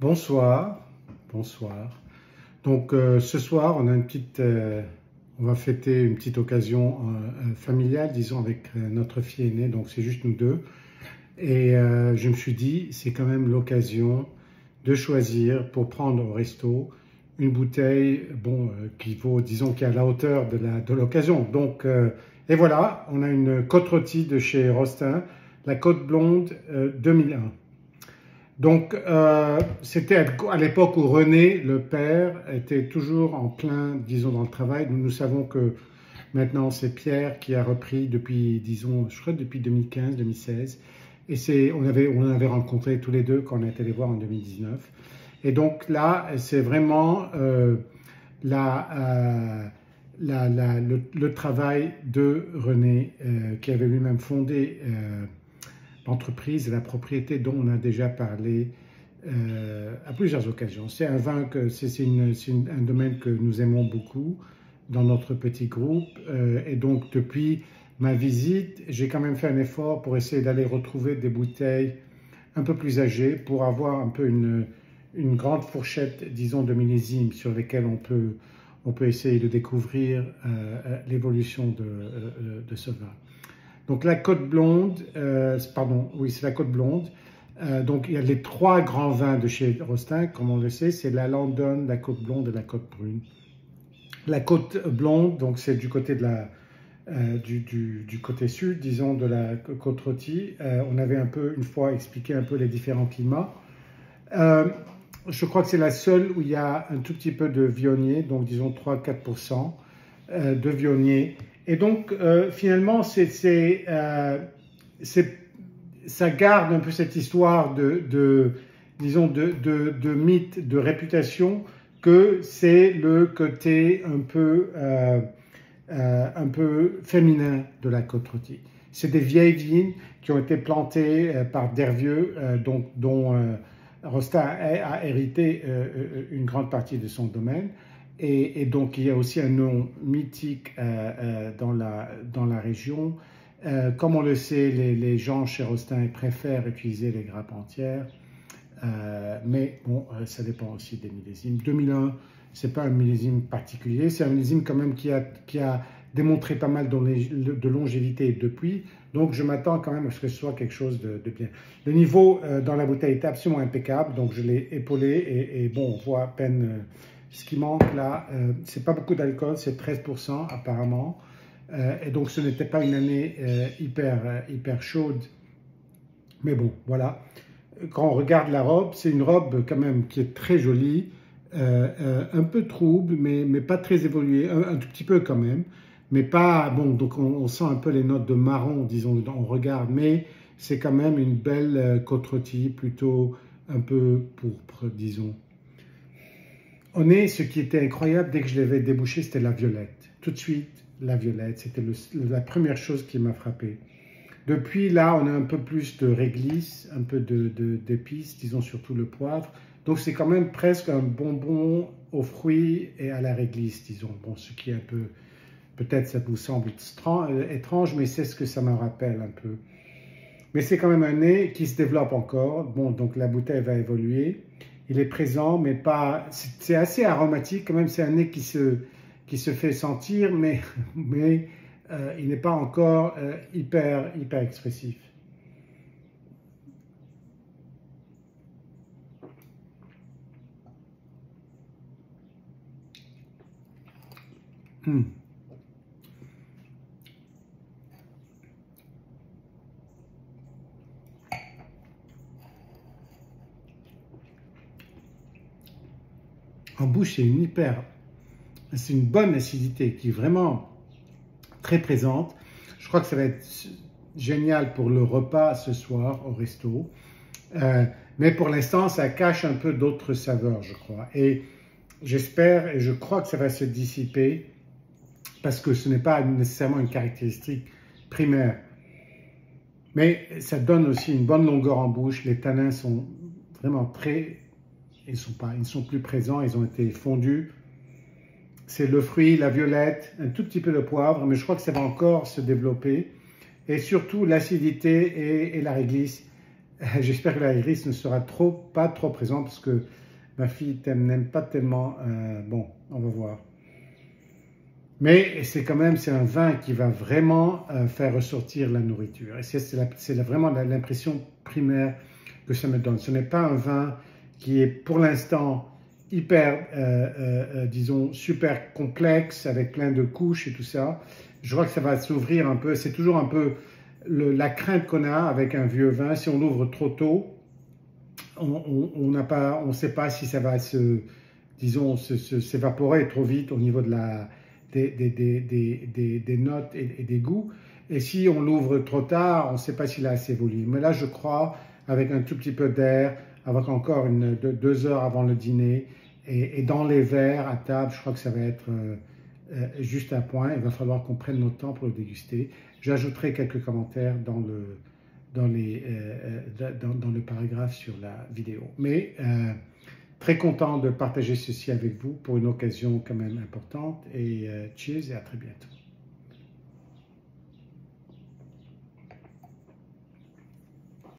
Bonsoir, bonsoir. Donc ce soir, on a on va fêter une petite occasion familiale, disons, avec notre fille aînée. Donc c'est juste nous deux. Et je me suis dit, c'est quand même l'occasion de choisir pour prendre au resto une bouteille, qui vaut, disons, qui est à la hauteur de l'occasion. Donc et voilà, on a une côte rôtie de chez Rostin, la Côte Blonde 2001. Donc, c'était à l'époque où René, le père, était toujours en plein, disons, dans le travail. Nous savons que maintenant, c'est Pierre qui a repris depuis, disons, je crois depuis 2015-2016. Et on avait rencontré tous les deux quand on est allé voir en 2019. Et donc là, c'est vraiment le travail de René, qui avait lui-même fondé l'entreprise et la propriété dont on a déjà parlé à plusieurs occasions. C'est un vin un domaine que nous aimons beaucoup dans notre petit groupe. Et donc, depuis ma visite, j'ai quand même fait un effort pour essayer d'aller retrouver des bouteilles un peu plus âgées pour avoir un peu une grande fourchette, disons, de millésimes sur lesquels on peut essayer de découvrir l'évolution de ce vin. Donc la Côte Blonde, oui, c'est la Côte Blonde. Donc il y a les trois grands vins de chez Rostin, comme on le sait, c'est la London, la Côte Blonde et la Côte Brune. La Côte Blonde, donc c'est du côté du côté sud, disons, de la côte rôtie. On avait une fois expliqué un peu les différents climats. Je crois que c'est la seule où il y a un tout petit peu de viognier, donc disons 3-4% de viognier. Et donc, finalement, ça garde un peu cette histoire disons, de mythe, de réputation, que c'est le côté un peu féminin de la côte rôtie. C'est des vieilles vignes qui ont été plantées par Dervieux, dont Rostin a hérité une grande partie de son domaine. Et donc, il y a aussi un nom mythique dans la région. Comme on le sait, les gens chez Rostin préfèrent utiliser les grappes entières. Mais bon, ça dépend aussi des millésimes. 2001, ce n'est pas un millésime particulier. C'est un millésime quand même qui a démontré pas mal de longévité depuis. Donc, je m'attends quand même à ce que ce soit quelque chose de bien. Le niveau dans la bouteille est absolument impeccable. Donc, je l'ai épaulé et bon, on voit à peine... ce qui manque là, c'est pas beaucoup d'alcool, c'est 13% apparemment. Et donc ce n'était pas une année hyper chaude. Mais bon, voilà. Quand on regarde la robe, c'est une robe quand même qui est très jolie, un peu trouble, mais pas très évoluée, un tout petit peu quand même. Mais pas, bon, donc on sent un peu les notes de marron, disons, on regarde, mais c'est quand même une belle côte rôtie, plutôt un peu pourpre, disons. Au nez, ce qui était incroyable, dès que je l'avais débouché, c'était la violette. Tout de suite, la violette, c'était la première chose qui m'a frappé. Depuis, là, on a un peu plus de réglisse, un peu d'épices, disons surtout le poivre. Donc, c'est quand même presque un bonbon aux fruits et à la réglisse, disons. Bon, ce qui est un peu... Peut-être ça vous semble étrange, mais c'est ce que ça me rappelle un peu. Mais c'est quand même un nez qui se développe encore. Bon, donc la bouteille va évoluer. Il est présent, mais pas... C'est assez aromatique quand même. C'est un nez qui se fait sentir, mais il n'est pas encore hyper expressif. En bouche, c'est une bonne acidité qui est vraiment très présente. Je crois que ça va être génial pour le repas ce soir au resto. Mais pour l'instant, ça cache un peu d'autres saveurs, je crois. Et j'espère et je crois que ça va se dissiper parce que ce n'est pas nécessairement une caractéristique primaire. Mais ça donne aussi une bonne longueur en bouche. Les tanins sont vraiment ils ne sont plus présents, ils ont été fondus. C'est le fruit, la violette, un tout petit peu de poivre, mais je crois que ça va encore se développer. Et surtout, l'acidité et la réglisse J'espère que la iris ne sera pas trop présente parce que ma fille n'aime pas tellement. Bon, on va voir. Mais c'est quand même, c'est un vin qui va vraiment faire ressortir la nourriture. Et c'est vraiment l'impression primaire que ça me donne. Ce n'est pas un vin qui est pour l'instant hyper, disons, super complexe avec plein de couches et tout ça. Je crois que ça va s'ouvrir un peu. C'est toujours un peu la crainte qu'on a avec un vieux vin. Si on l'ouvre trop tôt, on ne sait pas si ça va s'évaporer trop vite au niveau de des notes et des goûts. Et si on l'ouvre trop tard, on ne sait pas s'il a assez volume. Mais là, je crois, avec un tout petit peu d'air, avec encore 2 heures avant le dîner, et dans les verres à table, je crois que ça va être juste un point. Il va falloir qu'on prenne notre temps pour le déguster. J'ajouterai quelques commentaires dans le paragraphe sur la vidéo. Mais très content de partager ceci avec vous pour une occasion quand même importante. Et cheers et à très bientôt.